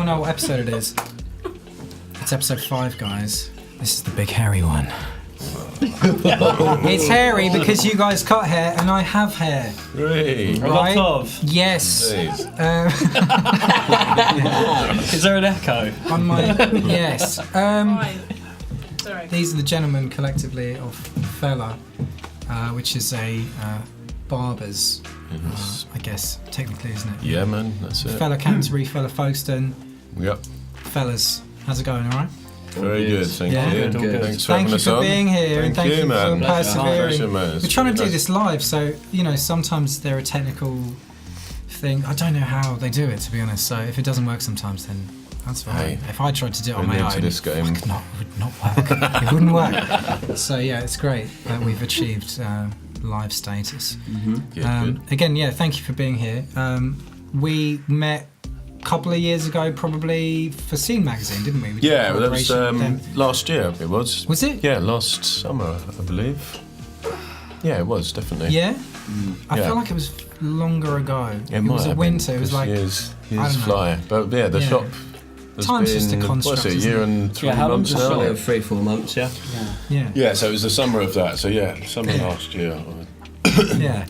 anyone know what episode it is? It's episode 5, guys. This is the big hairy one. It's hairy because you guys cut hair and I have hair. Really? Right? A lot of. Yes. Is there an echo? On my yes. Sorry. These are the gentlemen collectively of Fella, which is a barbers. I guess technically, isn't it? Yeah, man, that's it. Fella Canterbury, Fella Folkestone. Yep. Fellas, how's it going? All right. Very good, thank Yeah. you. Good. Thanks for Thank having you us for on. being here and thank you man. for persevering. Pleasure, man. We're trying to do Nice. this live, so sometimes they're a technical thing. I don't know how they do it, to be honest. So if it doesn't work sometimes, then that's fine. Hey, if I tried to do it on we're my new own, to this game. it would not work. It wouldn't work. So yeah, it's great that we've achieved live status. Good. Again, yeah, thank you for being here. We met a couple of years ago, probably for Scene Magazine, didn't we? We did a Yeah, that was collaboration with them. last year. It was. Was it? Yeah, last summer, I believe. Yeah, it was definitely. Yeah? I Yeah. feel like it was longer ago. It might was a have winter. been, It was 'cause like years I don't know. fly. But yeah, the Yeah. shop. Has Time's been, just a construct, what's it, a isn't year it? and 3 how long's months the now? shop? 3-4 months, yeah. yeah. Yeah, so it was the summer of that. So yeah, summer last year. Yeah.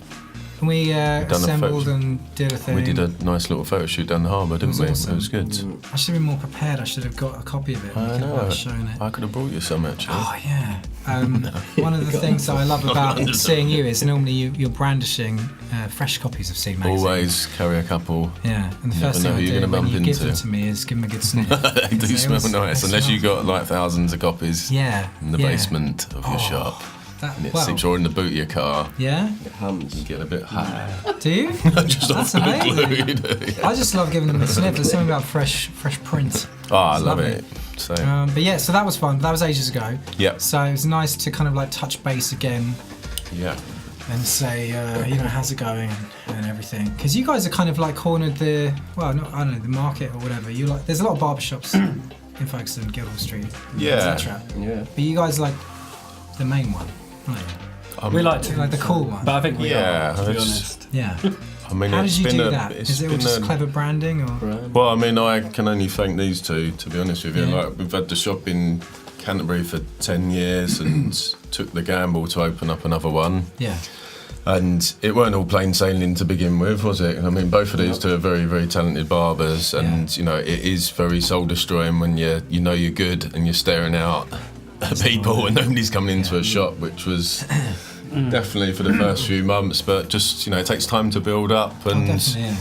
And we done a assembled photo- and did a thing. We did a nice little photo shoot down the harbour, didn't was we? awesome. It was good. I should have been more prepared. I should have got a copy of it. I We could know. have shown it. I could have brought you some actually. Oh yeah. One of the things that I love about seeing you is normally you're brandishing fresh copies of Scene Magazine. Always carry a couple. Yeah, and the You first never thing know I who you're do gonna when bump you give them into. to me is give them a good sniff. They do smell nice, unless you got like thousands of copies Yeah. in the yeah. basement of your shop. That, And it well, seems you're in the boot of your car. yeah. It hums. You get a bit high. Do you? Just That's off the amazing. glue. I just love giving them a sniff. There's something about fresh print. Oh, I It's love lovely. it. So, But yeah, so that was fun. That was ages ago. yeah, So it was nice to kind of like touch base again yeah. and say, how's it going and everything. Because you guys are kind of like cornered the market or whatever. You like, there's a lot of barbershops in Folkestone, Guildhall Street, Yeah. etc. Yeah. But you guys are like the main one, aren't you? We like to, Like the cool one. but I think we Yeah, are, to be it's- honest. Yeah. I mean, How it's did you been do a, that? it's Is it all been just a- clever branding or? Well, I mean, I can only thank these two, to be honest with you. Yeah. Like, we've had the shop in Canterbury for 10 years and took the gamble to open up another one. Yeah. And it weren't all plain sailing to begin with, was it? I mean, both of these two are very, very talented barbers, and you know, it is very soul destroying when you know you're good and you're staring out at people and nobody's coming into a shop, which was definitely for the first few months. But just it takes time to build up, and Definitely, yeah.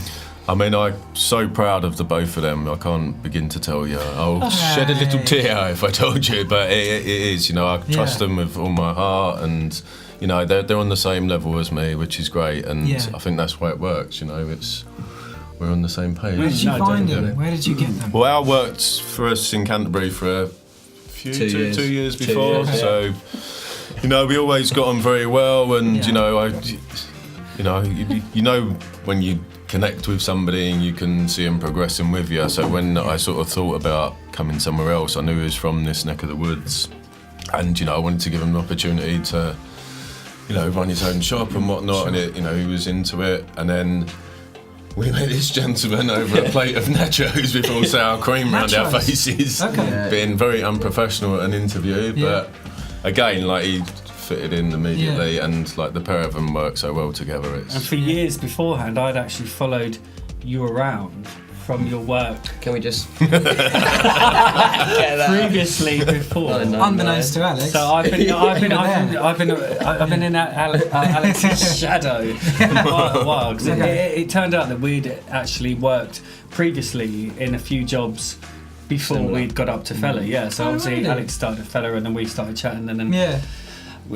I mean, I'm so proud of the both of them. I can't begin to tell you. I'll shed a little tear if I told you, but it is. I trust them with all my heart, and they're on the same level as me, which is great. And Yeah. I think that's why it works. We're on the same page. Where did you No, find definitely. them? Where did you get them? Well, Al worked for us in Canterbury for a few 2 years. 2 years 2 before, years, so we always got on very well, and Yeah. you know when you connect with somebody and you can see them progressing with you. So when I sort of thought about coming somewhere else, I knew he was from this neck of the woods, and I wanted to give him an opportunity to run his own shop and whatnot, and he was into it, and then we met this gentleman over a plate of nachos with all sour cream around our Nachos? faces, Okay. being very unprofessional at an interview, but again, like, he fitted in immediately, and like the pair of them work so well together. And It's for years beforehand, I'd actually followed you around from your work Can we just get that? previously before. Oh, no. Unbeknownst to Alex. So I've been in Alex's shadow for quite a while, because it turned out that we'd actually worked previously in a few jobs before Similar. we'd got up to Fella. Yeah, so obviously really? Alex started Fella, and then we started chatting, and then Yeah.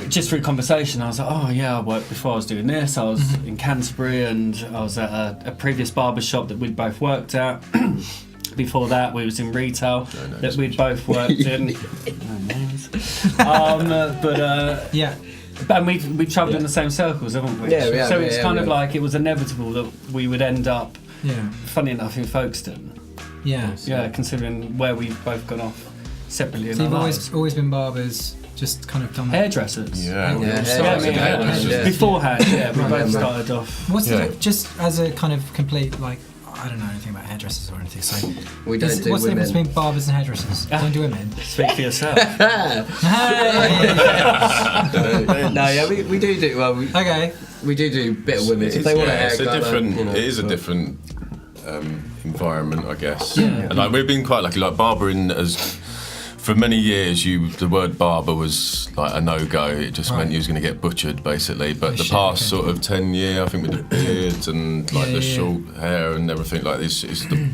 just through conversation, I was like, oh yeah, I worked before I was doing this. I was in Canterbury, and I was at a previous barber shop that we'd both worked at. Before that, we was in retail that we'd both worked in. No names. Yeah. And we've travelled in the same circles, haven't we? Yeah, we have, so it's yeah, kind we of have. like it was inevitable that we would end up, Yeah. funny enough, in Folkestone. Yeah. Yeah, considering where we've both gone off separately in So our you've lives. always been barbers, just kind of done that. Hairdressers. yeah, Yeah, Yeah, hairdressers. beforehand, yeah, we both Yeah. started off. What's Yeah. it, just as a kind of complete, like, I don't know anything about hairdressers or anything. So We don't do what's the difference women. between barbers and hairdressers? Don't do women. Speak for yourself. No, yeah, we do. Well, Okay. we do a bit of women. If they want a it's haircut, a different. then, It is a but- different environment, I guess. Yeah. And like we've been quite lucky. Like barbering, as for many years, the word barber was like a no-go. It just meant you was going to get butchered, basically. But Oh, the shit, past okay. sort of 10 years, I think with the beards and like the short hair and everything like this, is the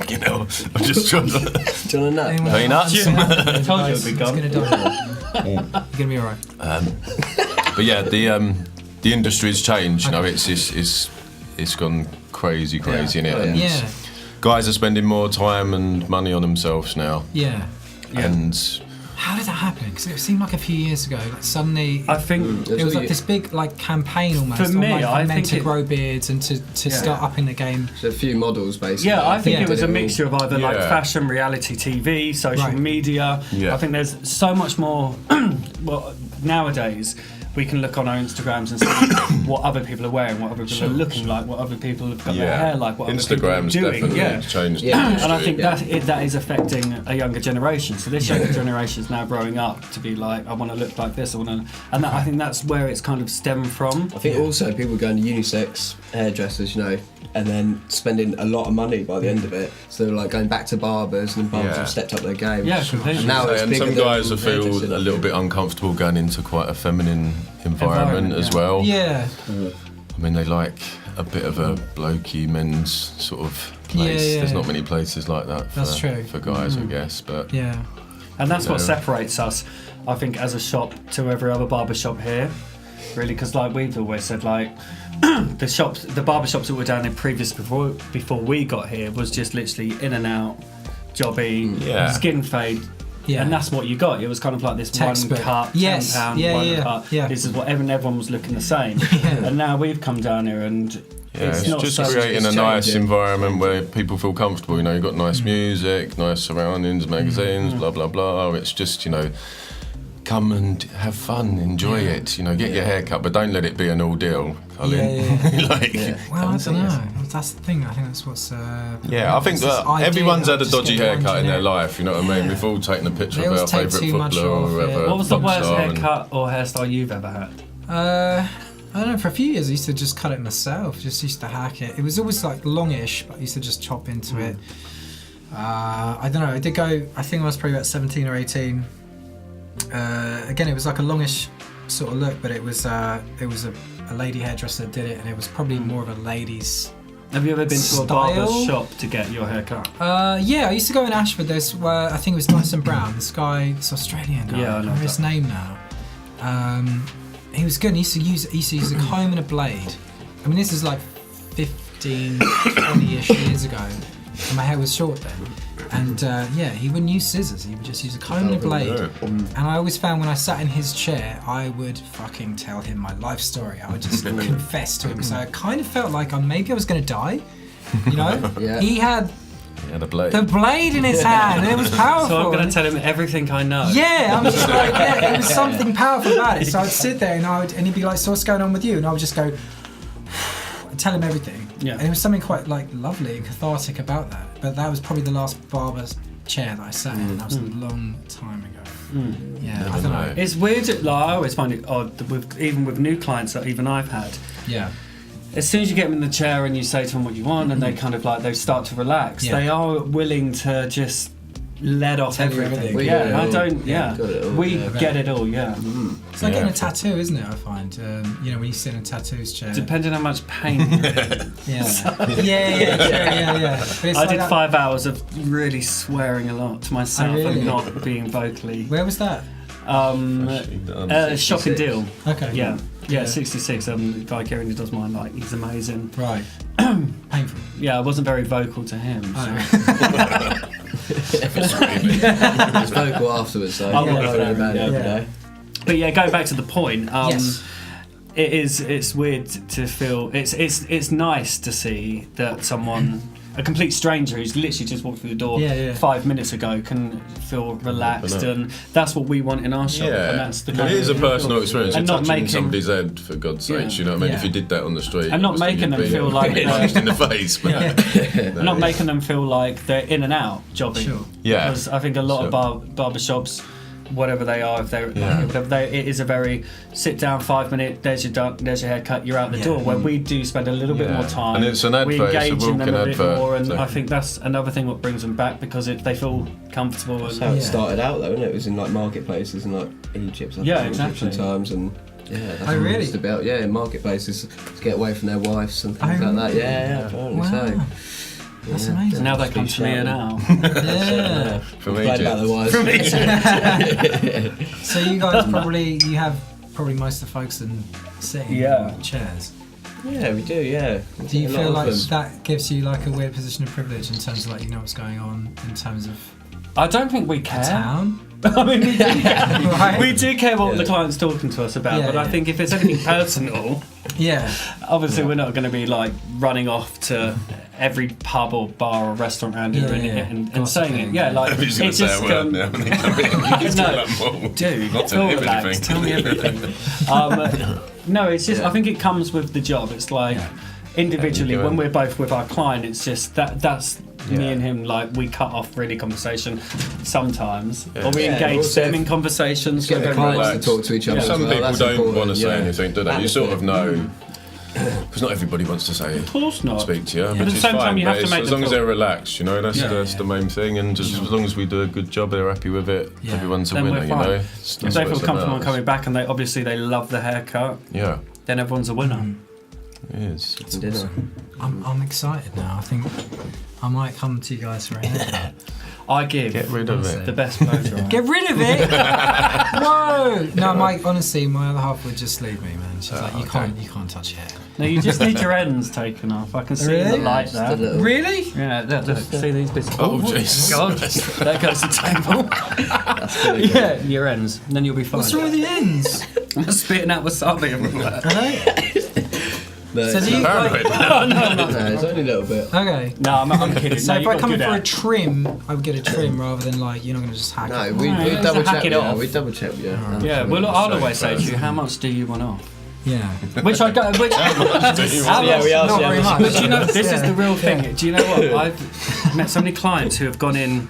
you know, I'm just trying to. Do you want a nut? Anyone Hey, nuts. I told you Guys, it'd be it's gone. gonna die. You're gonna be alright. But yeah, the industry's changed. You know, it's gone crazy, Yeah. innit? Oh, yeah. And Yeah. guys are spending more time and money on themselves now. Yeah. And How did that happen? Because it seemed like a few years ago. Like suddenly, I think it was like this big like campaign almost. For me, on, like, I men think to it- grow beards and to start upping the game. There's a few models, basically. yeah, I think Yeah. it was a Did all. mixture of either like Yeah. fashion, reality TV, social Right. media. Yeah. I think there's so much more. Well, nowadays we can look on our Instagrams and see what other people are wearing, what other people are looking like, what other people have got their hair like, what other people are Instagram's doing. definitely Yeah. changed the Yeah. industry. And I think Yeah. that is affecting a younger generation. So this younger generation is now growing up to be like, I want to look like this. I think that's where it's kind of stemmed from. I think also people going to unisex hairdressers, you know, and then spending a lot of money by the end of it. So they're like going back to barbers, and barbers Yeah. have stepped up their game. Yeah, completely. And now it's and bigger some than guys will feel hairdressing. a little bit uncomfortable going into quite a feminine environment as yeah. well. Yeah. I mean, they like a bit of a blokey men's sort of place. Yeah, yeah. There's not many places like that for, That's true. for guys, I guess. But Yeah. And that's what No. separates us, I think, as a shop to every other barber shop here. Really, because like we've always said, like the barber shops that were down there before we got here was just literally in and out, jobby, Yeah. skin fade. Yeah. And that's what you got. It was kind of like this Textbook. one cut, Yes. £10, Yeah, one yeah, cut. yeah. This is what everyone was looking the same. And now we've come down here and yeah, it's not just so creating a it's nice changing. environment where people feel comfortable. You know, you've got nice music, nice surroundings, magazines, blah blah blah. It's just, you know, come and have fun, enjoy it. You know, get your hair cut, but don't let it be an ordeal. Yeah, like, Yeah. Well, I don't know. That's the thing. I think that's what's. yeah, I think it's this that idea everyone's of had a just dodgy getting haircut in their generic. life. You know what I mean? Yeah. We've all taken a picture They of our always take favourite too much footballer or off, yeah. whatever. What was the pop worst star, and- haircut or hairstyle you've ever had? I don't know. For a few years, I used to just cut it myself. Just used to hack it. It was always like longish, but I used to just chop into it. I don't know. I did go. I think I was probably about 17 or 18. Again, it was like a longish sort of look, but it was a lady hairdresser that did it, and it was probably more of a ladies. Have you ever been to a barber's Style? shop to get your hair cut? Yeah, I used to go in Ashford. There's I think it was Dyson Brown. This guy, this Australian guy. Yeah, I I know remember his that. name now. He was good. He used to use a comb and a blade. I mean, this is like 15, 20-ish years ago, and my hair was short then. And yeah, he wouldn't use scissors. He would just use a comb and a blade. And I always found when I sat in his chair, I would fucking tell him my life story. I would just confess to him. So I kind of felt like maybe I was going to die. You know? Yeah. He had Yeah, the blade. the blade in his hand, and it was powerful. So I'm going to tell him everything I know. Yeah, I'm just like, yeah, it was something powerful about it. So I'd sit there and he'd be like, so what's going on with you? And I would just go, and tell him everything. Yeah. And it was something quite like lovely and cathartic about that. But that was probably the last barber's chair that I sat in, and that was a long time ago. Yeah, I don't know. It's weird. Like, I always find it odd that even with new clients that even I've had. Yeah. As soon as you get them in the chair and you say to them what you want, and they kind of like they start to relax, Yeah. they are willing to just let off Tell you everything. everything. We Yeah, get it I all. don't. Yeah, Got it all, we yeah. get it all. Yeah, It's like Yeah. getting a tattoo, isn't it? I find. You know, when you sit in a tattoo's chair. depending on how much pain. you're in. Yeah. yeah. But it's I like did that- 5 hours of really swearing a lot to myself really? and not being vocally. Where was that? Shocking deal. Okay. Yeah. Yeah. 66. The guy Kieran who does mine, like, he's amazing. Right. Painful. Yeah, I wasn't very vocal to him. So. Oh. It's vocal afterwards, though. I'll I'm go not for really that, bad yeah. every Yeah. day. But yeah, going back to the point, Yes. it's weird to feel. It's nice to see that someone a complete stranger who's literally just walked through the door 5 minutes ago can feel relaxed, and that's what we want in our shop. And that's the it is a personal experience. And You're not touching making somebody's head, for God's sake. You know what I mean? If you did that on the street, and not making them feel like punched in the face, not making them feel like they're in and out jobbing. Yeah, because I think a lot of barber shops, whatever they are, if they're it is a very sit down 5 minute. There's your haircut. You're out the door. Where we do spend a little bit more time. And it's an advert. We engage it's a in them a bit advert, more, and I think that's another thing what brings them back because they feel comfortable. That's how it started out, though, isn't it? It was in like marketplaces and like Egypt, exactly. Egyptian times, and that's Oh, what really? it's about. Yeah, in marketplaces to get away from their wives and things like that. Yeah, apparently so. That's amazing. Now they come to me now. Yeah. From Glad about the Egypt. wives. So you guys you have most of the folks in sitting in chairs. Yeah, we do. Yeah. Do you A lot feel of like them. that gives you like a weird position of privilege in terms of like you know what's going on in terms of I don't think we the care. town? I mean, we do, Right. we do care what the client's talking to us about, but I think if it's anything personal, obviously we're not going to be like running off to every pub or bar or restaurant around here and saying it. Yeah, like I'm just going to say a word now. No, dude, feel relaxed. Tell me everything. No, it's just I think it comes with the job. It's like individually when we're both with our client, it's just that's me and him. Like we cut off really conversation sometimes, or we engage them in conversations. Get the clients to talk to each other. Some people don't want to say anything, do they? You sort of know. Because not everybody wants to say, of course not. Speak to you. But at the same time, you have to make as long as they're relaxed, you know, that's the main thing. And just as long as we do a good job, they're happy with it. Everyone's a winner, you know. If they feel comfortable coming back, and they love the haircut, then everyone's a winner. It is. It's awesome. I'm excited now. I think I might come to you guys for a haircut. I give Get rid of it. the best blow dry. Get rid of it! Whoa! No, honestly, my other half would just leave me, man. She's like, you can't touch hair. No, you just need your ends taken off. I can see in the light there. Really? Yeah, look, see these bits. Oh, Jesus. God, there goes the table. Yeah, your ends, and then you'll be fine. What's wrong with the ends? I'm spitting out wasabi everywhere. So do you No, it's only a little bit. Okay. No, I'm kidding. So no, if I come in for a trim, I would get a trim rather than like you're not going to just hack No, it. we just double hack check it off. We double check. Yeah, well, I'll always say to you, how much do you want off? Yeah. Which I don't. Which, Yeah, we asked. Not very much. But you know, this is the real thing. Do you know what? I've met so many clients who have gone in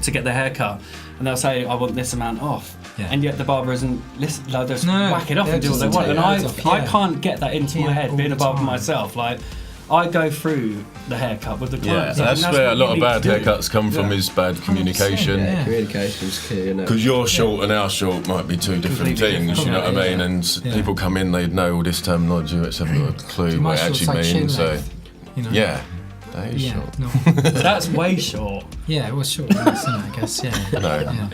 to get their hair cut, and they'll say, "I want this amount off," and yet the barber isn't listen. Like, just whack it off and do what they want. And I can't get that into my head being a barber myself. Like, I go through the haircut with the client. That's where a lot of bad haircuts come from, is bad communication. Yeah. Communication's key, isn't it? Because your short and our short might be two different things, you know what I mean? And people come in, they'd know all this terminology, which haven't got a clue what it actually means. So, that is short. No. That's way short. Yeah, it was short, isn't it, I guess, yeah. No. Yeah.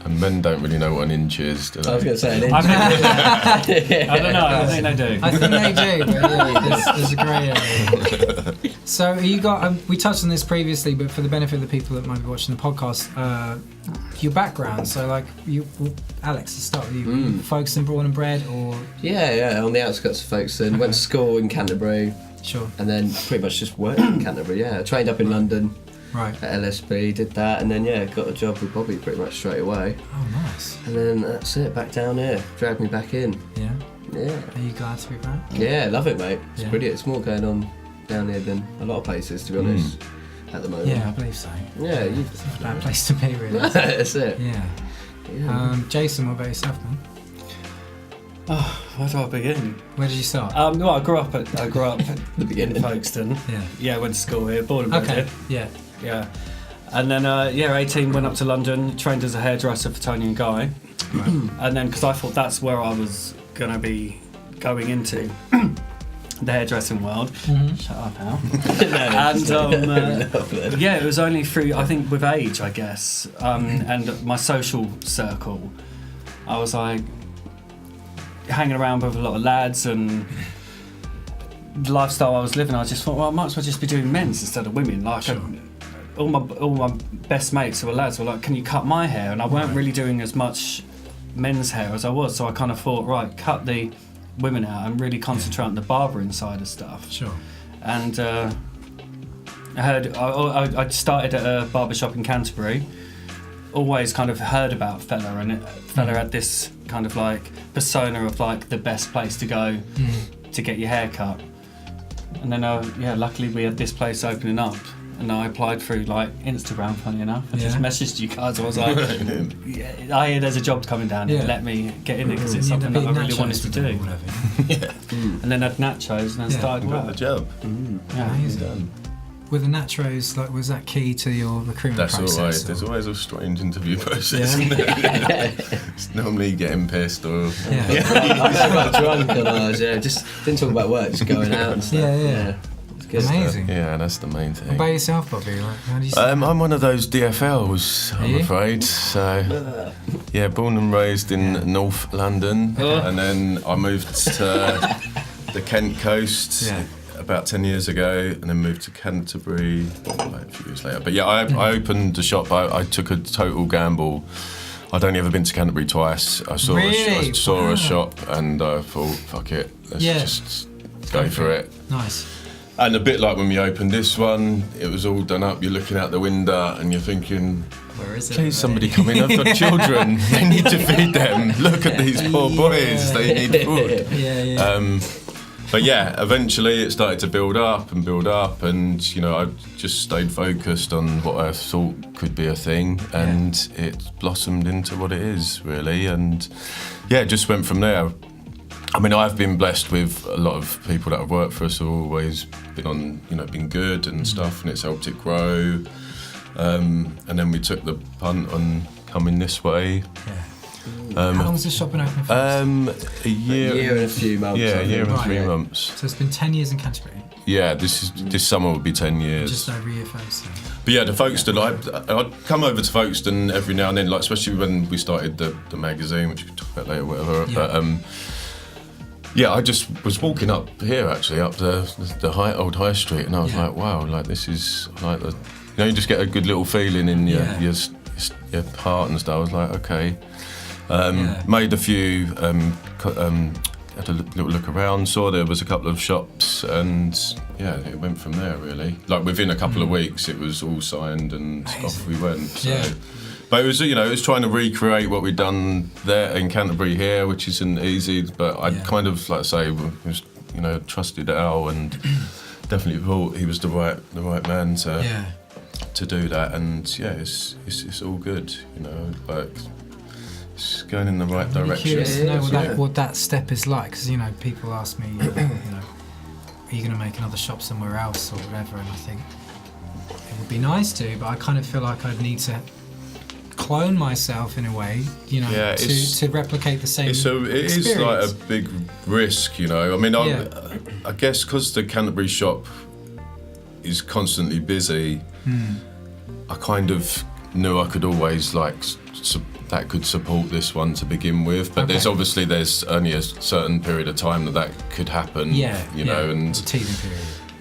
And men don't really know what an inch is, do they? I was going to say an inch. I don't know. I think they do. I think they do, but yeah, there's a grey area. So you got, we touched on this previously, but for the benefit of the people that might be watching the podcast, your background, so like, Alex, let's start with you. Folkestone, born and bred, or? Yeah, on the outskirts of Folkestone. Went to school in Canterbury. Sure. And then pretty much just worked in Canterbury, Trained up in London. Right. At LSB, did that, and then got a job with Bobby pretty much straight away. Oh, nice. And then that's it, back down here. Dragged me back in. Yeah. Yeah. Are you glad to be back? Yeah, love it, mate. It's Yeah. brilliant. It's more going on down here than a lot of places, to be honest, at the moment. Yeah, I believe so. Yeah, It's not a bad place to be, really. that's it. Yeah. Yeah. Jayson, what about yourself, man? Oh, where do I begin? Where did you start? Well, I grew up at The beginning. in Folkestone. Yeah. Yeah, went to school here, born and bred Okay. here. Yeah. Yeah. And then, 18, went up to London, trained as a hairdresser for Tony and Guy. Right. And then, because I thought that's where I was going to be going into the hairdressing world. Shut up now. And, yeah, it was only through, I think, with age, I guess, and my social circle, I was like hanging around with a lot of lads and the lifestyle I was living, I just thought, well, I might as well just be doing men's instead of women. Like, Sure. all my best mates who were lads were like, can you cut my hair? And I weren't really doing as much men's hair as I was, so I kind of thought, right, cut the women out and really concentrate on the barbering side of stuff. Sure. And I started at a barbershop in Canterbury. Always kind of heard about Fella, and Fella had this kind of like persona of like the best place to go to get your hair cut. And then, luckily we had this place opening up, and I applied through like Instagram. Funny enough, I just messaged you guys. I was like, I hear there's a job coming down. Let me get in it because it's something that I really wanted to do. And then had nachos, and then started work. Good job. Amazing. With the nachos, like, was that key to your recruitment process? That's always. There's always a strange interview process. Isn't there? It's normally getting pissed or. I got drunk and I was just didn't talk about work, just going out and stuff. Yeah. It's good Amazing. Yeah, that's the main thing. What about yourself, Bobby? Like, how do you I'm one of those DFLs, I'm afraid. So, yeah, born and raised in North London, and then I moved to the Kent coast about 10 years ago, and then moved to Canterbury like a few years later. But yeah, I opened a shop. I took a total gamble. I'd only ever been to Canterbury twice. I saw a shop, and I thought, fuck it, let's just go for it. Nice. And a bit like when we opened this one, it was all done up. You're looking out the window and you're thinking, where is it? Please, somebody come in. I've got children. They need to feed them. Look at these poor boys. They need food. But yeah, eventually it started to build up, and you know, I just stayed focused on what I thought could be a thing, and it blossomed into what it is, really. And yeah, just went from there. I mean, I've been blessed with a lot of people that have worked for us have always been good and stuff, and it's helped it grow. And then we took the punt on coming this way. How long has this shop been open for? A year and a few months. Yeah, a year and 3 months. So it's been 10 years in Canterbury. Yeah, this summer will be 10 years. Just over a year, folks. But yeah, the Folkestone, I'd come over to Folkestone every now and then, like especially when we started the magazine, which we can talk about later, whatever. Yeah. But I just was walking up here actually, up the old high street, and I was like, wow, like this is like you just get a good little feeling in your heart and stuff. I was like, okay. Made a few, had a little look around, saw there was a couple of shops, and it went from there really. Like within a couple of weeks it was all signed and off we went. So. But it was, it was trying to recreate what we'd done there in Canterbury here, which isn't easy, but I kind of, like I say, was, trusted Al and definitely thought he was the right man to do that, and it's all good, like it's going in the right direction. I'm curious to know what that step is like, because people ask me, are you going to make another shop somewhere else or whatever, and I think it would be nice to, but I kind of feel like I'd need to clone myself in a way, to replicate the same So it experience. is like a big risk, I mean, I guess because the Canterbury shop is constantly busy, I kind of knew I could always that could support this one to begin with, but there's only a certain period of time that could happen, and the teething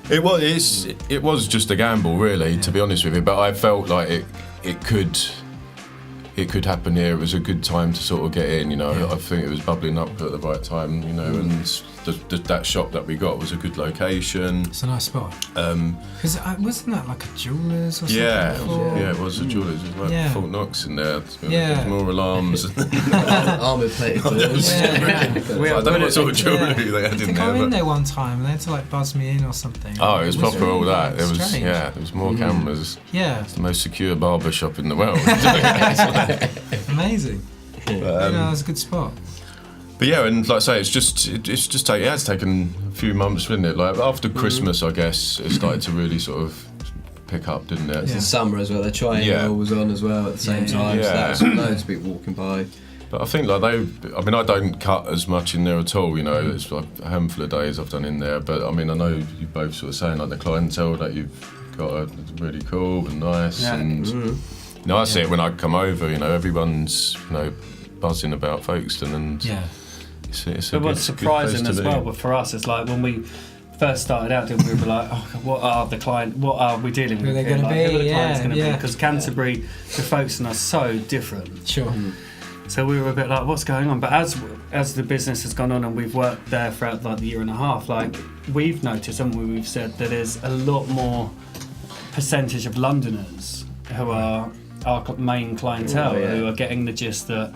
period. It was just a gamble, really, to be honest with you. But I felt like it could happen here. It was a good time to sort of get in, I think it was bubbling up at the right time, and that shop that we got was a good location. It's a nice spot. Because wasn't that like a jeweller's or something? Yeah, it was a jeweller's. It was like Fort Knox in there. There was more alarms. Armoured plated doors. I don't know what sort of jewellery they had in there. I think I went in there one time and they had to buzz me in or something. Oh, it was proper really all that. It was strange. there was more cameras. Yeah. It's the most secure barber shop in the world. Amazing. That was a good spot. But yeah, and like I say, it's taken a few months, didn't it? Like after Christmas, I guess it started to really sort of pick up, didn't it? It's the summer as well. The triangle was on as well at the same time. So that was loads of people walking by. But I think I don't cut as much in there at all. It's like a handful of days I've done in there. But I mean, I know you both sort of saying like the clientele that you've got are really cool and nice, and I see it when I come over. Everyone's buzzing about Folkestone, and it's a what's surprising as well, but for us, it's like when we first started out, we were like, oh, what are we dealing with? Who are they going to be? Who are the clients going to be? Because Canterbury to Folkestone are so different. Sure. So we were a bit like, what's going on? But as the business has gone on and we've worked there throughout the year and a half, we've noticed and we've said that there's a lot more percentage of Londoners who are our main clientele, Oh, yeah. who are getting the gist that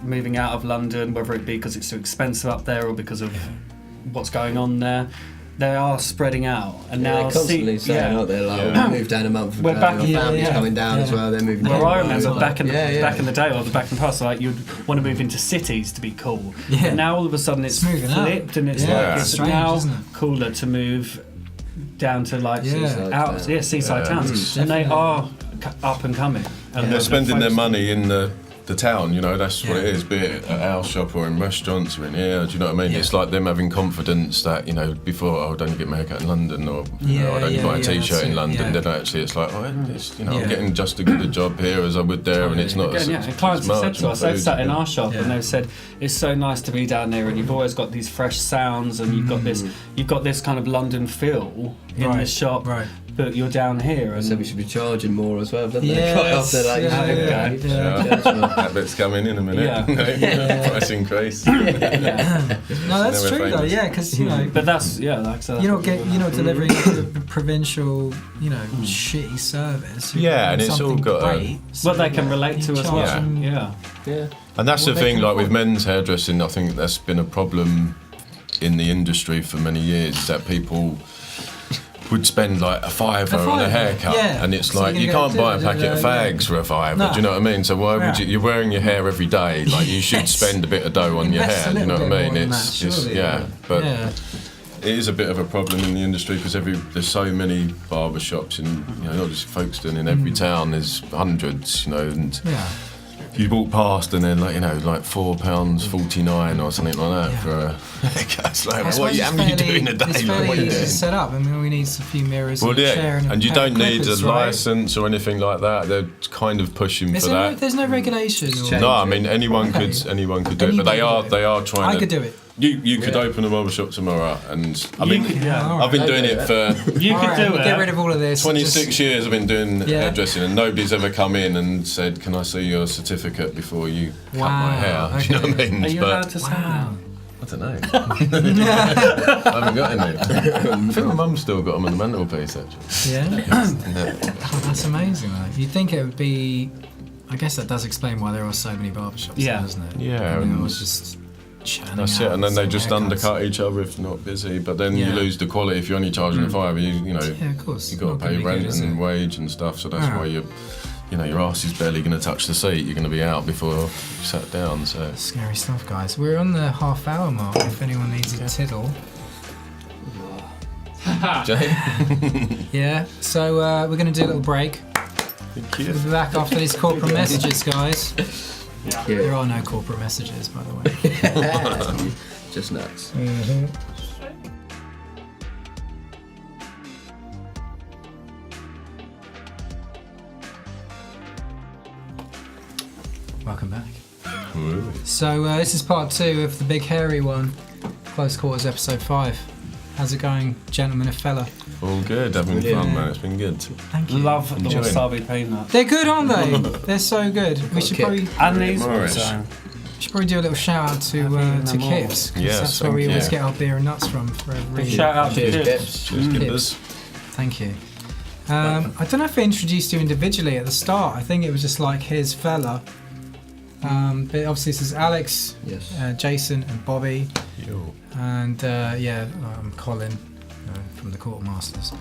moving out of London, whether it be because it's too expensive up there or because of what's going on there, they are spreading out. And Yeah, now they're constantly saying, aren't they? Like, Yeah. we moved down a month We're ago. back- Our yeah, family's yeah. coming down as well. They're moving down. Well, I remember Like, back in yeah. the day, or the back in the past, like you'd want to move into cities to be cool. Yeah. But now all of a sudden it's moving up. flipped, and it's Yeah, like it's it's strange, now isn't it? cooler to move down to like Yeah. seaside Yeah. towns, and they are up and coming. And They're spending their focused- money in the town, you know, that's what it Yeah. is, be it at our shop or in restaurants or in here, do you know what I mean? Yeah. It's like them having confidence that, you know, before I'd only get my haircut in London, or you know, I'd only buy a t-shirt that's in it, London, yeah. then actually it's like, oh, it's, you know, Yeah. I'm getting just as good a job here as I would there, and it's not Again, as, yeah, and clients have said to us, they've sat in our shop Yeah. and they've said it's so nice to be down there, and you've always got these fresh sounds, and you've got this kind of London feel in Right, this shop, right. but you're down here. And So we should be charging more as well, don't they? Yes, Quite often, like, yeah, you yeah, should be yeah. charging more. that bit's coming in a minute. Yeah. Price increase. No, that's Never true though. famous. Yeah, because you know. But that's like I said, You're not delivering like a provincial, shitty service. You're Yeah, and doing it's all something got a- great, what they can relate you to as charge well. them- Yeah. Yeah. And that's What the they thing, can like with afford. men's hairdressing, I think that's been a problem in the industry for many years, is that people would spend like a fiver on a fiver, haircut, yeah. and it's So like you're you gonna can't go buy a do- packet of yeah. fags for a fiver. No. Do you know what I mean? So why would Yeah. you? You're wearing your hair every day. Like you should Yes. spend a bit of dough on your Invest hair. a Do you know little what I bit mean? more It's, than that, surely, yeah, but yeah. it is a bit of a problem in the industry because there's so many barber shops in, you know, not just Folkestone, in every town there's hundreds, you know, and Yeah. you walk past and then, like, you know, like £4.49 or something like that Yeah. for a haircut. It's like, I what suppose how many you doing a day? It's Like, fairly what are you easy to doing? set up. I mean, all we need is a few mirrors Well, and a yeah, chair and a and you pair of don't need a clippers, right? license or anything like that. They're kind of pushing for that. There's no regulation. Or, No, I mean anyone Okay. could do And it, you but they could are do it. they are trying I to. could do it. You could open a barber shop tomorrow, and I mean Yeah. I've been I doing do it for You All could right, do we'll it. Get rid of all of this. 26 years. I've been doing Yeah. hairdressing, and nobody's ever come in and said, "Can I see your certificate before you cut my Wow, hair?" Do you know what I mean? Are you But- allowed to say Wow. I don't know. I haven't got any. I think my mum's still got them on the mantelpiece, actually. Yeah. Yeah. Oh, that's amazing. Though. You'd think it would be. I guess that does explain why there are so many barbershops, Yeah. doesn't it? Yeah, I mean, and it was just churning That's out it, and then they some just haircuts. undercut each other if not busy. But then Yeah. you lose the quality if you're only charging a fiver. You know, Yeah, of course. you got Not to pay gonna be rent good, is and it? wage and stuff. So that's Ah. why your ass is barely going to touch the seat. You're going to be out before you sat down. So Scary stuff, guys. We're on the half-hour mark. If anyone needs a tittle. Jay, Yeah. So we're going to do a little break. thank We'll you. be back after these corporate messages, guys. There Yeah. are no corporate messages, by the way. Just nuts. Welcome back. Ooh. So this is part 2 of the big hairy one, Close Quarters episode 5. How's it going, gentlemen and fella? All good, having Yeah. fun, man. It's been good. Thank you. Love the Enjoying. wasabi peanut. They're good, aren't they? They're so good. We should kick. probably And these Morris. also. do a little shout out to I've eaten them all. Kips. 'Cause Yes, that's where we thank always you. get our beer and nuts from for every. Shout out to Cheers, Kips. Kips. Cheers, Kips. kippers. Thank you. I don't know if I introduced you individually at the start. I think it was just like here's fella. But obviously this is Alex, Yes. Jayson, and Bobby, Yo. and I'm Colin from the Quartermasters.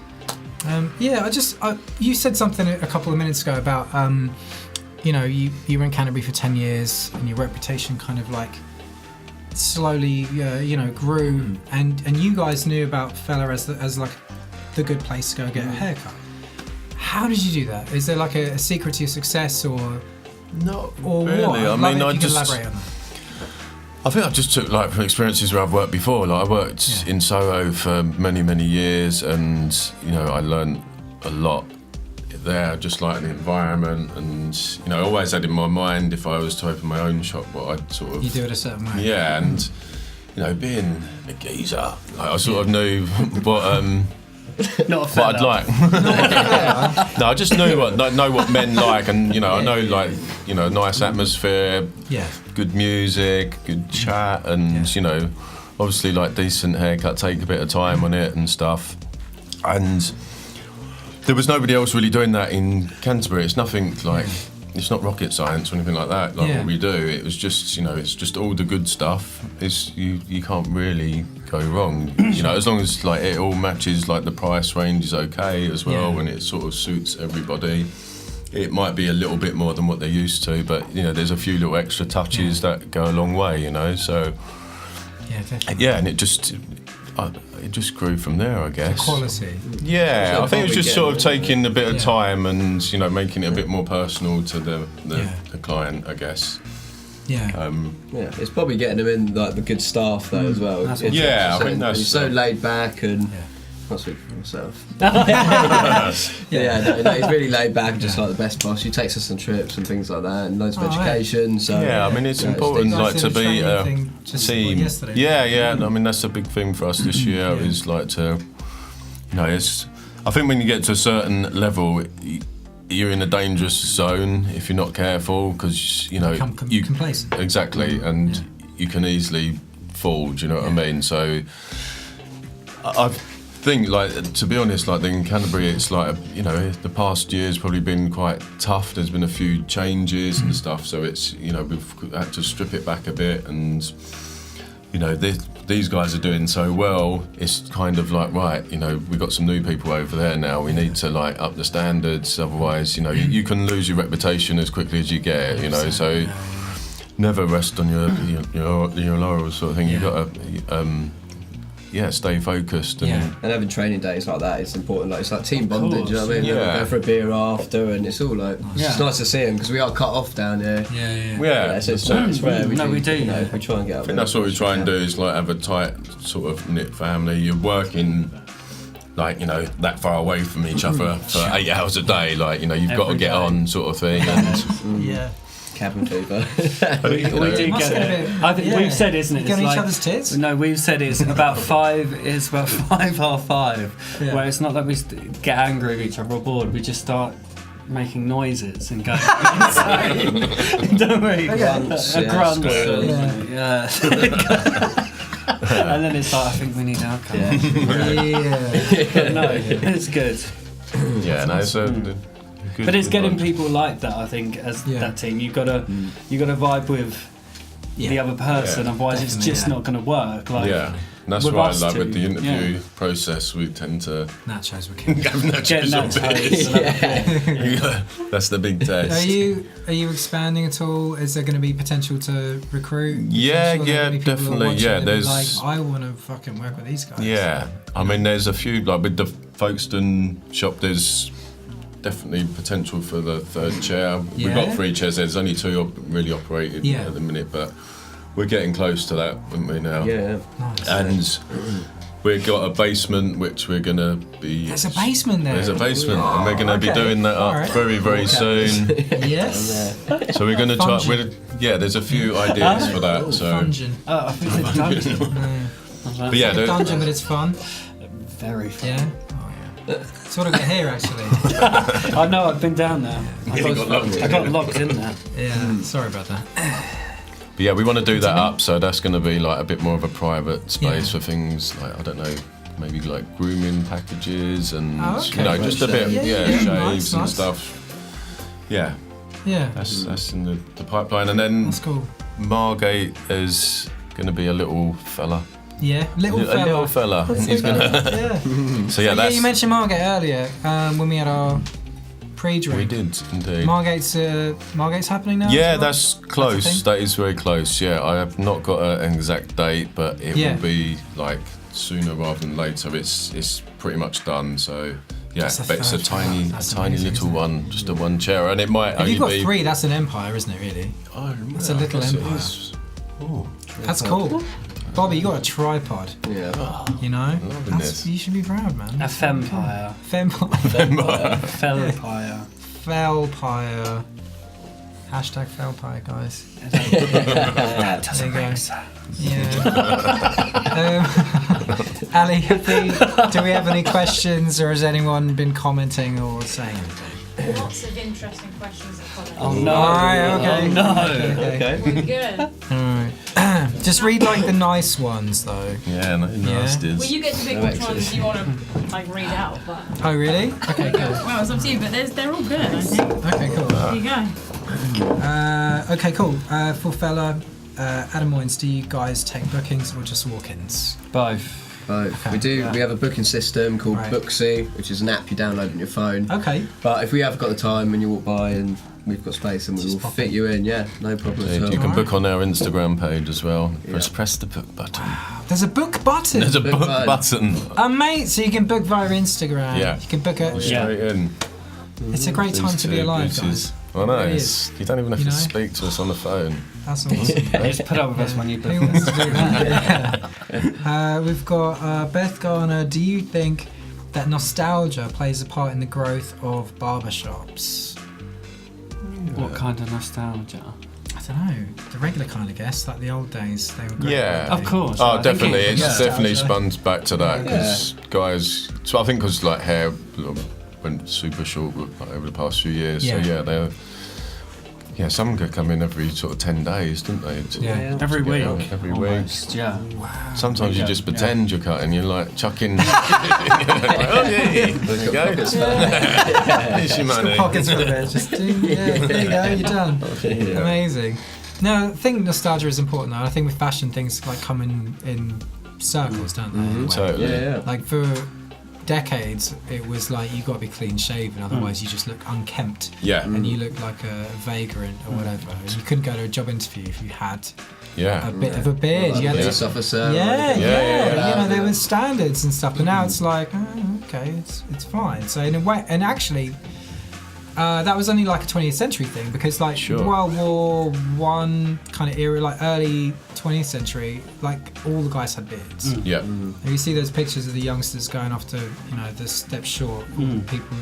You said something a couple of minutes ago about you were in Canterbury for 10 years and your reputation kind of like slowly grew, and you guys knew about fella as like the good place to go get a haircut. How did you do that? Is there like a secret to your success, or Not what? really. I'd I love mean, it if I you could just. elaborate on that. I think I just took like from experiences where I've worked before. Like I worked Yeah. in Soho for many, many years, and I learned a lot there, just like the environment, and I always had in my mind if I was to open my own shop, what I'd sort of You do it a certain way. yeah, and being a geezer, like I sort of knew what Not a what fella. I'd like. No, I just knew what men like, and I know like nice atmosphere, Yeah. good music, good chat, and obviously like decent haircut, take a bit of time on it and stuff. And there was nobody else really doing that in Canterbury. It's nothing like, it's not rocket science or anything like that, like what we do. It was just, it's just all the good stuff. You can't really go wrong, as long as like it all matches, like the price range is okay as well, and it sort of suits everybody. It might be a little bit more than what they're used to, but there's a few little extra touches that go a long way, so Yeah, definitely. yeah, and it just grew from there, I guess. Quality. Yeah, So I think it was just sort of probably taking a bit of time and making it a bit more personal to the client, I guess. Yeah. Yeah, it's probably getting them in like the good staff though as well. That's It's what- Yeah, I so, think that's- he's so laid back and Yeah. not speaking for myself. No, he's really laid back, just like the best boss. He takes us on trips and things like that, and loads of education. So Yeah, I mean it's important Nice like to little be a training thing just team. yesterday. Yeah. I mean that's a big thing for us this year is like to, it's. I think when you get to a certain level, you're in a dangerous zone if you're not careful because Become complacent. Exactly, and you can easily fall. Do you know what I mean? So I think, like, to be honest, like in Canterbury, it's like the past year's probably been quite tough. There's been a few changes and stuff, so it's we've had to strip it back a bit, and these guys are doing so well. It's kind of like we've got some new people over there now. We need to like up the standards, otherwise you can lose your reputation as quickly as you get it. So never rest on your laurels, sort of thing. You've got to stay focused and and having training days like that is important. Like it's like team bonding. Do you know what I mean? Yeah. Go for a beer after, and it's all like it's nice to see them because we are cut off down here. yeah. So it's rare. No, we do. We try and get. I think that's what we try and do is like have a tight sort of knit family. You're working like that far away from each other for 8 hours a day. Like you've got to Every get day. on sort of thing. And Yeah. Cabin fever. We do Must get get a it. bit- I think yeah. we've said, isn't it? Get It's on each like, other's tits? No, we've said it's about 5. It's about 5:30. Yeah. Where it's not that we get angry with each other or bored. We just start making noises and going insane. Don't we? Grunts, A yeah, grunt. squeals. Yeah. And then it's like, I think we need alcohol. Yeah. But no, it's good. yeah, no, so good. But it's getting bond. people like that. I think as that team, you gotta vibe with the other person. Yeah. Otherwise, it's Definitely, just yeah. not gonna work. Like, Yeah, and that's with why, us like two, with the interview yeah. process, we tend to Nachos were king. have Getting nachos that on bit. toast. Yeah, that's the big test. Are you expanding at all? Is there going to be potential to recruit? Yeah, I'm sure there are yeah, gonna be people who are definitely, watching yeah, and be there's- like, I want to fucking work with these guys. Yeah, I mean, there's a few like with the Folkestone shop. There's definitely potential for the third chair. We've got Yeah? 3 chairs. There's only 2 really operated Yeah. at the minute, but we're getting close to that, aren't we now? Yeah. Nice. And we've got a basement which we're gonna be. There's a basement there. There's a basement, and we're gonna be okay. doing that up Alright. very, very soon. Yes. So we're gonna try. Function. There's a few ideas for that. So, Dungeon. Oh, I think it's a dungeon. but yeah, It's a dungeon, but it's fun. Very fun. Yeah. Oh yeah. That's what I got here actually. I know. I've been down there. I got locked in there. Yeah. Sorry about that. But yeah, we want to do that up, so that's going to be like a bit more of a private space Yeah. for things like, I don't know, maybe like grooming packages and Oh, okay. just a bit, shaves Nice, and nice. stuff. Yeah, Yeah. that's in the pipeline, and then That's cool. Margate is going to be a little fella. Yeah. Little A fella. little fella. He's gonna. Yeah. So yeah, Yeah, that's. you mentioned Margate earlier when we had our pre-drink. We did indeed. Margate's happening now? Yeah, as well? that's close. thing? That is very close. Yeah, I have not got an exact date, but it Yeah. will be like sooner rather than later. It's pretty much done. So yeah, That's the but it's a third tiny, one. That's tiny amazing, little isn't it? one, just a one chair, and it might If only you've got be. 3, that's an empire, isn't it? Really. Oh, That's a little I guess it empire. is. Oh, That's cool. Bobby, you got a tripod. Yeah. You know. Loving this. You should be proud, man. A fempire. Fempire. Fellpire. Felpire. Hashtag Felpire, guys. Doesn't There you go. make sense. Yeah. Ali, do we have any questions, or has anyone been commenting or saying anything? Lots of interesting questions and comments. Oh no. Alright, okay. Oh no. Okay. Okay. We're good. Alright. Just read like the nice ones though. Yeah, nasties. Well, you get to pick No which ones extras. you want to like read out, but Oh really? Okay, cool. well, it's up to you. But they're all good, I think. Okay, cool. There you go. Okay, cool. For fella, Adam Moynes, do you guys take bookings or just walk-ins? Both. Both. Okay. We Yeah. have a booking system called Right. Booksy, which is an app you download on your phone. Okay. But if we have got the time and you walk by and we've got space, and we Just will pop fit in. you in. Yeah, no problem at all. You can Alright. book on our Instagram page as well. Yeah. Press the book button. There's a book button. There's a Book book button. button. Mate, so you can book via Instagram. Yeah. You can book it. Yeah. Straight in. It's a great time These to be two alive, beauties. guys. I know. It It's, you don't even have You to know? speak to us on the phone. That's awesome. Just put up with us when you book. Who wants to do that? Yeah. We've got Beth Garner. Do you think that nostalgia plays a part in the growth of barbershops? What kind of nostalgia? I don't know. The regular kind, I guess. Like the old days, they were great. Yeah. Of course. Oh, I think definitely. it- It's yeah. definitely Nostalgia. spun back to that because guys. So I think because like hair went super short like, over the past few years. Yeah. So yeah, they. Yeah, some could come in every sort of 10 days, didn't they? Yeah. Every to get week. out every almost, week. Yeah. Sometimes you Yeah. just pretend you're cutting. You're like chucking. Like, oh yeah, there you go. Pockets full. Here's your money. Pockets full of it. Just do, yeah, there you go. You're done. Yeah. Amazing. No, I think nostalgia is important though. I think with fashion, things like come in circles, don't they? in a way? Totally. Yeah, yeah. Like for decades, it was like you got to be clean shaven, otherwise you just look unkempt Yeah. and you look like a vagrant or whatever. And you couldn't go to a job interview if you had Yeah. a bit of a beard. You had Police to, officer. yeah, yeah. You know, there were standards and stuff, but now it's like, oh, okay, it's fine. So in a way, and actually. That was only like a 20th century thing because like Sure. World War One kind of era, like early 20th century, like all the guys had beards. Yeah. And you see those pictures of the youngsters going off to, you know, the step short, all the people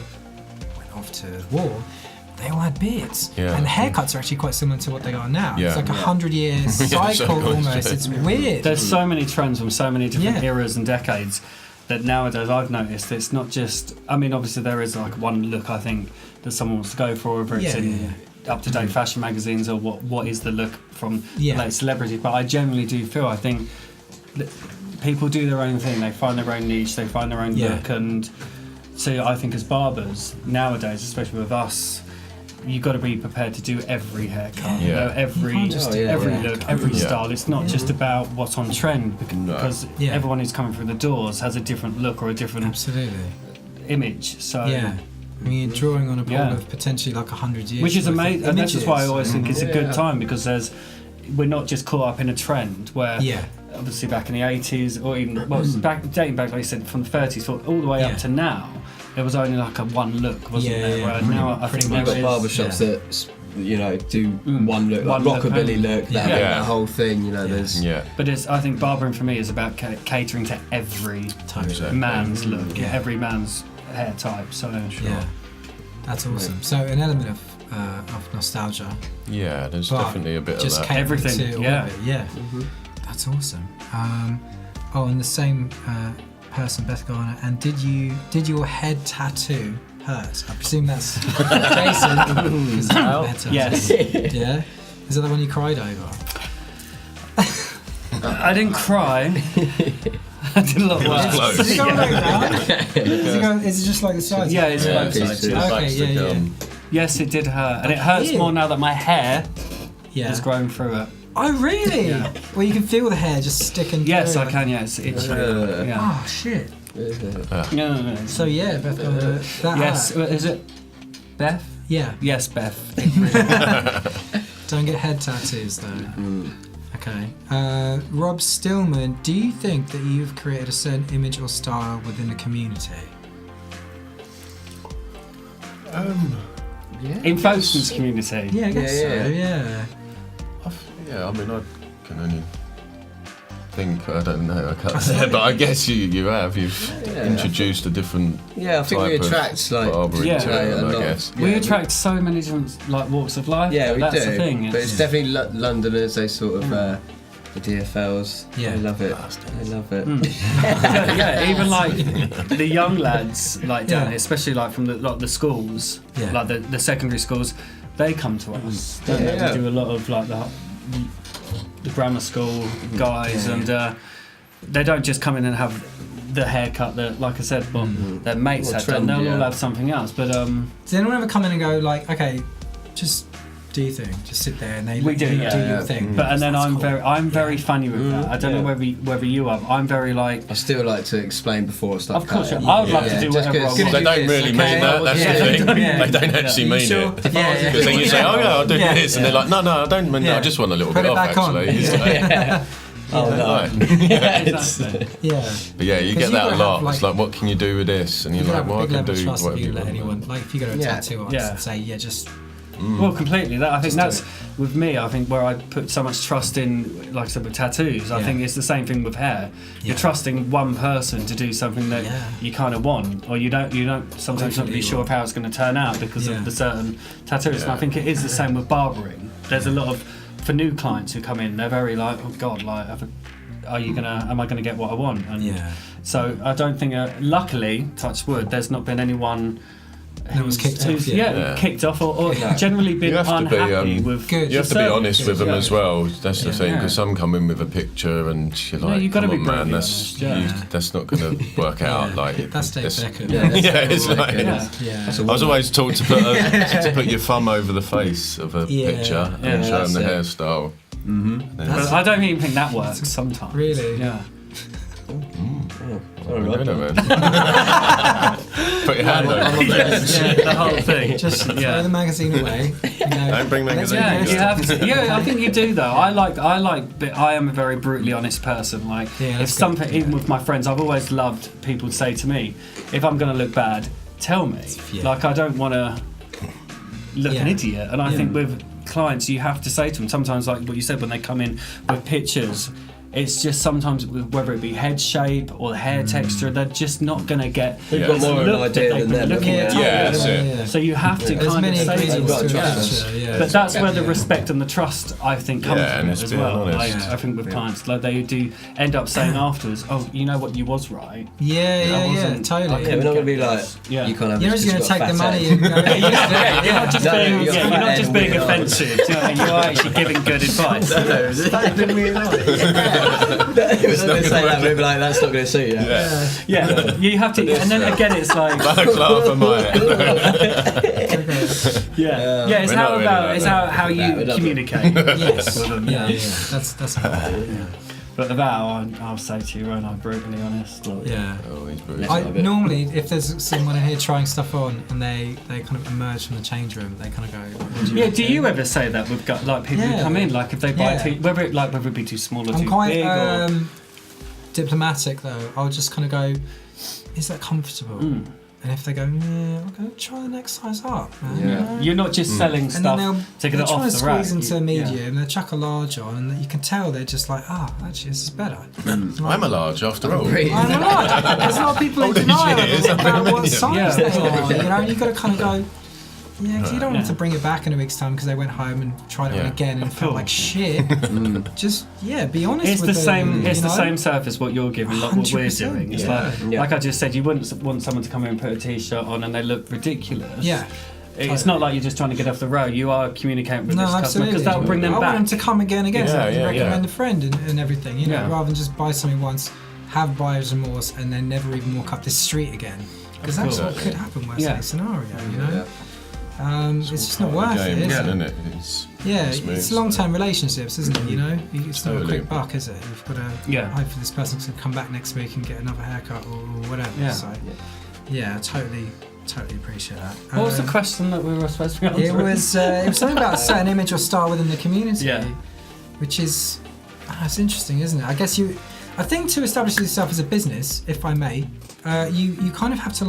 that went off to war, they all had beards. Yeah. And the haircuts are actually quite similar to what they are now. Yeah. It's like a 100-year cycle cycle, almost. It's weird. There's so many trends from so many different Yeah. eras and decades that nowadays I've noticed it's not just. I mean, obviously there is like one look I think that someone wants to go for, whether it's Yeah, in up-to-date fashion magazines or what is the look from Yeah. like celebrity. But I generally do feel I think that people do their own thing. They find their own niche. They find their own Yeah. look. And so I think as barbers nowadays, especially with us, you've got to be prepared to do every haircut, you Yeah. know, every You can't just do every every look, every Yeah. style. It's not just about what's on trend because Yeah. everyone who's coming through the doors has a different look or a different Absolutely. image. So Yeah. I mean, you're drawing on a pool Yeah. of potentially like 100 years. which is worth of amazing, and that's just why I always think it's a Yeah. good time because we're not just caught up in a trend where Yeah. obviously back in the 80s or even dating back like you said from the 30s all the way Yeah. up to now there was only like a one look, wasn't Yeah, there? yeah, Whereas pretty- now I pretty think We've there got is barbershops yeah. that do one look, like One look rockabilly only. look, that, Yeah. that whole thing. You know, there's Yeah. but it's I think barbering for me is about catering to every Exactly. man's look, Yeah. every man's hair type. So Yeah. That's awesome. So an element of nostalgia, Yeah. There's but definitely a bit of just that. catering Everything, to all yeah. of it. Yeah. That's awesome. And the same person, Beth Garner. And did your head tattoo hurt? I presume that's Jayson. 'cause of the head tattoo. yes, Yeah. Is that the one you cried over? I didn't cry. I did a lot It was worse. close. Does it go like that? Is it just like the sides? Yeah, it's Yeah, both it's- sides. it's Yeah. Okay, back to yeah, gum. Yes, it did hurt, and it hurts Yeah. more now that my hair Yeah. has grown through it. Oh really? Yeah. Well, you can feel the hair just sticking. Yes, through. I can. Yeah, it's itchy. Yeah. Oh shit. No. So yeah, Beth Garner. That Yes, hurt. is it Beth? Yeah. Yes, Beth. Don't get head tattoos though. Okay. Rob Stillman, do you think that you've created a certain image or style within the community? In Folkestone's community. Yeah, I guess Yeah, so. Yeah. Yeah, I mean, I can only think, I don't know, I can't say, but I guess you have. You've Yeah. introduced a different yeah. I think we type of attract like barbering Yeah. to Yeah, it, a I lot. guess. We Yeah, attract so many different like walks of life. yeah, we that's do. the thing. But it's definitely Londoners. They sort of the DFLs. Yeah. I love it. I love it. yeah, even like the young lads, like down Yeah. here, especially like from the schools, Yeah. like the secondary schools, they come to us. Don't they? Yeah. We do a lot of like the the grammar school guys, and they don't just come in and have the haircut that, like I said, their mates had done. They'll all have something else. But does anyone ever come in and go like, okay, just do your thing, just sit there and they let you do your thing? But and then That's I'm very funny with that. I don't know whether you are. I'm very like. I still like to explain before stuff. Of course, I would like to do whatever I want. They don't really mean that. That's the thing. They don't actually mean it. Because then you say, "Oh yeah, I'll do this," and they're like, "No, I don't mean that. I just want a little bit off, actually." Oh no. Exactly. But yeah, you get that a lot. It's like, what can you do with this? And you're like, well, I can do whatever you let want. anyone. Like if you go to a tattoo artist and say, just. Well, completely. I think that's with me. I think where I put so much trust in, like I said, with tattoos. I think it's the same thing with hair. You're trusting one person to do something that you kind of want, or you don't. Sometimes not really sure of how it's going to turn out because of the certain tattoos. And I think it is the same with barbering. There's a lot of for new clients who come in. They're very like, oh God, like, am I gonna get what I want? And so I don't think. Luckily, touch wood, there's not been anyone. Who's kicked off? Kicked off, or generally been unhappy with. You have to be honest with them as well. That's the thing, because some come in with a picture and you're like, you gotta "Come be on, man, honest, that's not going to work out." Like that's Dave Beckham. It's like. I was always taught to put your thumb over the face of a picture and show them the hairstyle. But I don't even think that works sometimes. Really? Yeah. Put your hand over the whole thing. Just throw the magazine away. Don't bring magazines. You have to. Yeah, I think you do though. I am a very brutally honest person. Like, if something, even with my friends, I've always loved people to say to me, if I'm going to look bad, tell me. Like, I don't want to look an idiot. And I think with clients, you have to say to them. Sometimes, like what you said, when they come in with pictures. It's just sometimes, whether it be head shape or the hair texture, they're just not going to get. They've got more of an idea than they're looking at. That's it. So you have to kind of say to them. But that's where the respect and the trust, I think, comes from it as well. I think with clients, like they do end up saying afterwards, "Oh, you know what, you was right." Yeah, totally. We're not going to be like, you can't have. You're just going to take the money and go. You're not just being offensive. You're actually giving good advice. It was going to say that, we'd be like, that's not going to suit you. Yeah, you have to, and then again, it's like. It's how you communicate. Yes. With them. Yeah. That's important. But the vow, I'll say to you, and I'm brutally honest. Normally, if there's someone in here trying stuff on and they kind of emerge from the change room, they kind of go. Do you ever say that with like people who come in, like if they buy whether it be too small or too big? I'm quite diplomatic though. I'll just kind of go, is that comfortable? And if they go, I'll go try the next size up. Man. You're not just selling stuff, taking it off the rack. They're trying to squeeze into a medium, they chuck a large on, and you can tell they're just like, actually this is better. I'm a large after all. I'm a large. There's a lot of people in denial about what size they are. You've got to kind of go, because you don't want to bring it back in a week's time because they went home and tried it on again and felt like shit. Just be honest. It's the same. It's the same surface what you're giving, like what we're doing. It's like I just said, you wouldn't want someone to come in and put a t-shirt on and they look ridiculous. Yeah. It's not like you're just trying to get off the road. You are communicating with this customer because that will bring them back. I want them to come again, so I can recommend a friend and everything. Rather than just buy something once, have buyer's remorse, and then never even walk up this street again. Because that's what could happen. Worst case scenario, it's just not worth it, isn't it? It's long-term relationships, isn't it? It's not a quick buck, is it? You've got to hope for this person to come back next week and get another haircut or whatever. I totally appreciate that. What was the question that we were supposed to be answering? It was something about a certain image or style within the community, which is it's interesting, isn't it? I think to establish yourself as a business, if I may, you kind of have to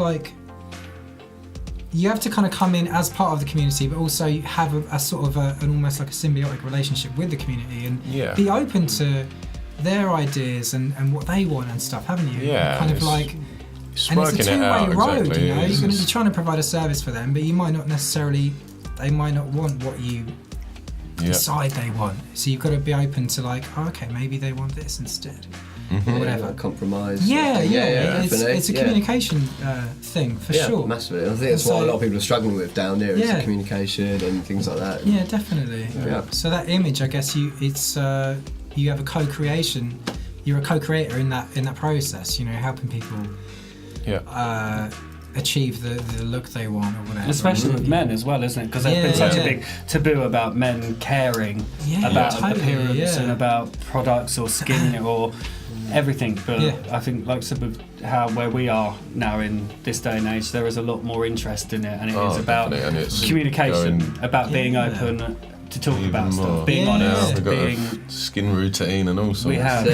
you have to kind of come in as part of the community, but also have a sort of an almost like a symbiotic relationship with the community and be open to their ideas and what they want and stuff, haven't you? Yeah. Kind of like, and it's a two-way road, You're going to be trying to provide a service for them, but you might not necessarily, they might not want what you decide they want. So you've got to be open to okay, maybe they want this instead. Or whatever. Compromise. It's a communication thing for sure. Massively. I think that's what a lot of people are struggling with down there is the communication and things like that. Yeah, definitely. So that image, I guess it's you have a co-creation. You're a co-creator in that process. You know, helping people achieve the look they want or whatever. Especially with men as well, isn't it? Because there's been such a big taboo about men caring about appearance and about products or skin or everything. But I think, like I said, with where we are now in this day and age, there is a lot more interest in it, and it is about communication, about being open to talk about stuff, being honest, we've got being a skin routine and all sorts. we have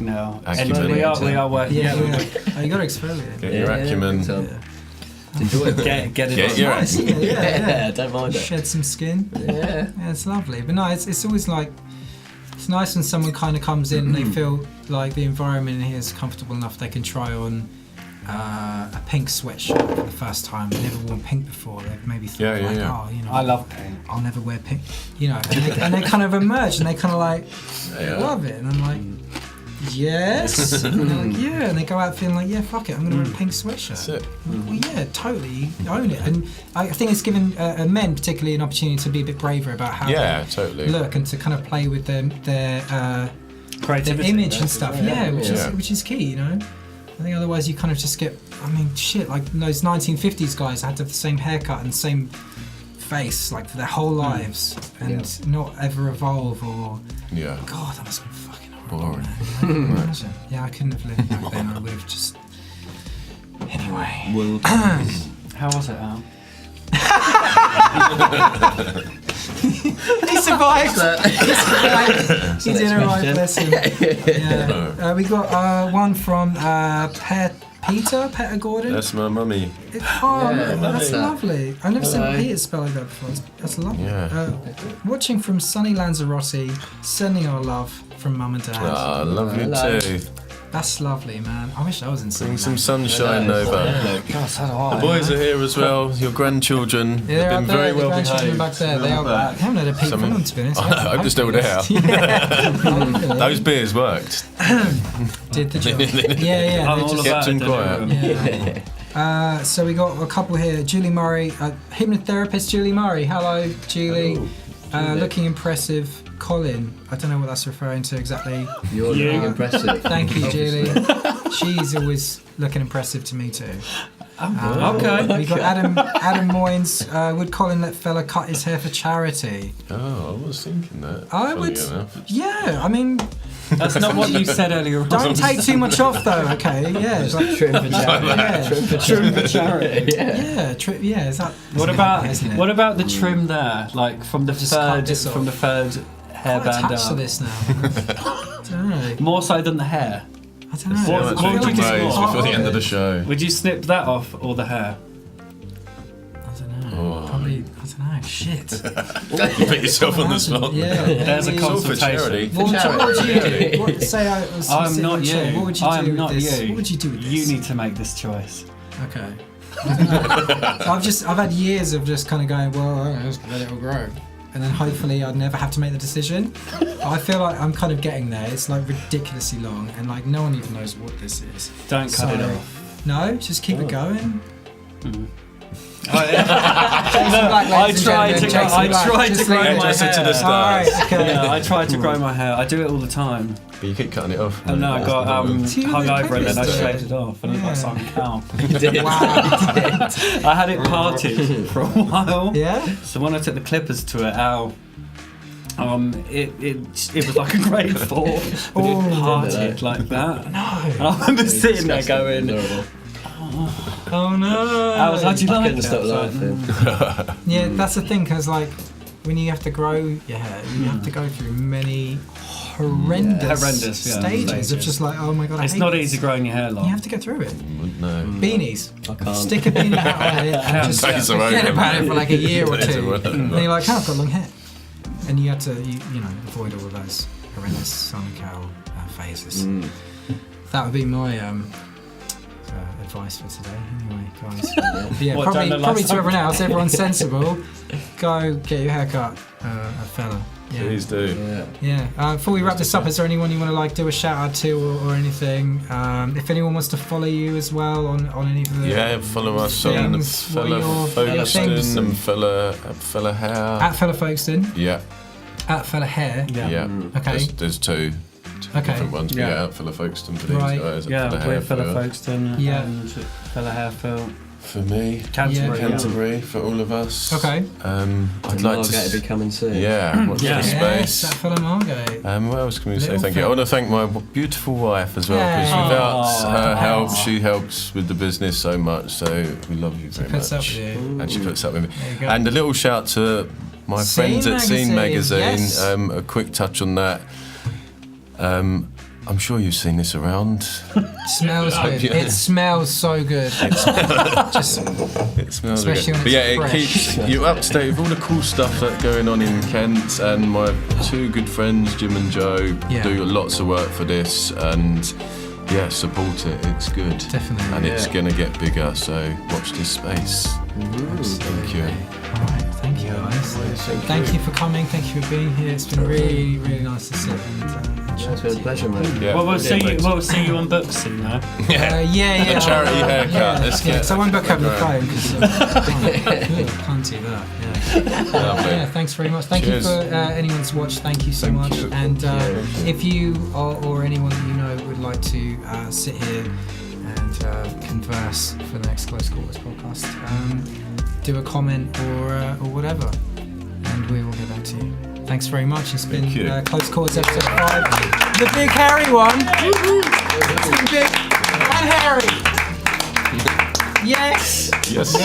now. Acumen. And we are working. You got to exfoliate. Get your acumen. Enjoy it. Get it. Get on. your Nice, yeah. Don't mind it. Shed some skin. Yeah. It's lovely. But no, it's always like, it's nice when someone kind of comes in and they feel like the environment in here is comfortable enough they can try on a pink sweatshirt for the first time. They've never worn pink before. They've maybe thought oh, you know, I love pink. I'll never wear pink. You know, and they kind of emerge and they kind of like love it. And I'm like, yes. And they're like, yeah. And they go out feeling like, yeah, fuck it, I'm going to wear a pink sweatshirt. That's it. Well, yeah, totally own it. And I think it's given men particularly an opportunity to be a bit braver about how they totally look and to kind of play with their Creativity, image and stuff. Which is key, you know. I think otherwise you kind of just get, I mean, shit, like those 1950s guys had to have the same haircut and same face like for their whole lives and not ever evolve or God, that must have been fucking horrible. Boring. Imagine. Yeah, I couldn't have lived back then. I would have just anyway. How was it, Al? He survived. He did alright, bless him. Yeah. We got one from Peter Gordon. That's my mummy. That's lovely. I've never seen Peter spell like that before. That's lovely. Yeah. Watching from sunny Lanzarote, sending our love from Mum and Dad. I love you too. That's lovely, man. I wish I was in sunny Bring some sunshine over. God, so do I. The boys are here as well. Your grandchildren have been very well behaved. Back there. They are back. I haven't had a peek from them, to be honest. I hope they're still there. Those beers worked. Did the job. Yeah. I'm They all just about kept him it, quiet. Yeah. So we got a couple here. Julie Murray, hypnotherapist Julie Murray. Hello, Julie. Looking impressive. Colin, I don't know what that's referring to exactly. You're looking impressive. Thank you, Julie. She's always looking impressive to me too. Okay. We got Adam Moynes. Would Colin let fella cut his hair for charity? Oh, I was thinking that. I would. Yeah, I mean, That's not what you said earlier. don't take too much off though. Okay, yeah. It's like, Trim for charity. Trim for charity. yeah. Is that? What about? Isn't it? What about the trim there, like from the Just cut third this off. hairband attached to up? this now. I don't know. More so than the hair. I don't know. What- Much what would you do? before the end of the show. Would you snip that off or the hair? I don't know. Probably. I don't know. Shit. You put yourself on the spot. Yeah. There's a It's all for consultation. charity. What would you do? Say I was I'm sitting not on a chair, you. What would you do I'm with not this? you. What would you do with this? You need to make this choice. Okay. I've had years of just kind of going, well, I don't know, just let it all grow, and then hopefully I'd never have to make the decision. But I feel like I'm kind of getting there. It's like ridiculously long, and like no one even knows what this is. Don't cut it off. No, just keep it going. I tried to grow my Hairdresser to the hair. stars. Alright, okay. Yeah, I tried to grow my hair. I do it all the time. But you keep cutting it off. And then I got See, hung the over and then I clippers shaved it off and it looked like Yeah. some cow. Wow. I had it parted for a while. Yeah. So when I took the clippers to it, it was like a grade 4, but it parted like that. No. And I remember sitting there going, Oh no. how'd you I like couldn't it? stop I was like, laughing. Yeah, that's the thing, because like when you have to grow your hair, you have to go through many horrendous stages of just like, oh my god, I It's hate not this. easy growing your hair You long. have to go through it. No. Beanies. I can't. Stick a beanie hat on it and just Days are forget over. about it for like a year or Days two. are over. And you're like, oh, I've got long hair. And you have to, you know, avoid all of those horrendous sun cow phases. That would be my advice for today, anyway, guys. But yeah, What, don't look probably like to everyone else, everyone's sensible. Go get your hair cut, a fella. Yeah. Please do. Yeah. Yeah. Before we wrap this up, is there anyone you want to like do a shout out to or anything? If anyone wants to follow you as well on any of the Yeah, follow us on things, what are Fella your things? Folkestone and Fella Hair. At Fella Folkestone. Yeah. At Fella Hair. Yeah. Okay. There's two different ones. Yeah. Yeah, out Fella Folkestone for these Right. guys. Yeah, Fella we're Hair Fella for- Folkestone Yeah. and Fella Hairfield. For me, Canterbury. Yeah. Canterbury for all of us. Okay. I'd like to. Margate will be coming soon. Yeah, watch Yeah. the Yes, space. at Fella Margate. What else can we say? Little Thank you. I Phil. want to thank my beautiful wife as well, because Yeah. without her Aw. help, she helps with the business so much. So we love you very Puts much. up with you. And she puts up with me. There you go. And a little shout to my Scene friends at Scene Magazine, Magazine. yes. A quick touch on that. I'm sure you've seen this around. Smells good. Yeah. It smells so good. Just It smells Especially good. when But yeah, it's it fresh. keeps you up to date with all the cool stuff that's going on in Kent. And my two good friends, Jim and Joe, Yeah. do lots of work for this. And yeah, support it. It's good. Definitely. And it's going to get bigger. So watch this space. Thank you. all right. Thank you, guys. Thank you for coming. Thank you for being here. It's been really, really nice to sit and chat It's been a pleasure, mate. Yeah. Well, we'll see you on books soon, though. yeah. A charity haircut. Yeah, Let's get so I won't book over the Right. phone because can't do that. Yeah. Lovely. Yeah, thanks very much. Thank Cheers. you for anyone that's watched. Thank you so Thank much. you. And if you or anyone that you know would like to sit here and converse for the next Close Quarters podcast, do a comment or whatever, and we will get back to you. Thanks very much. It's been Thank you. Close Quarters episode 5, the big hairy one. It's been big and hairy. Yes. Yes.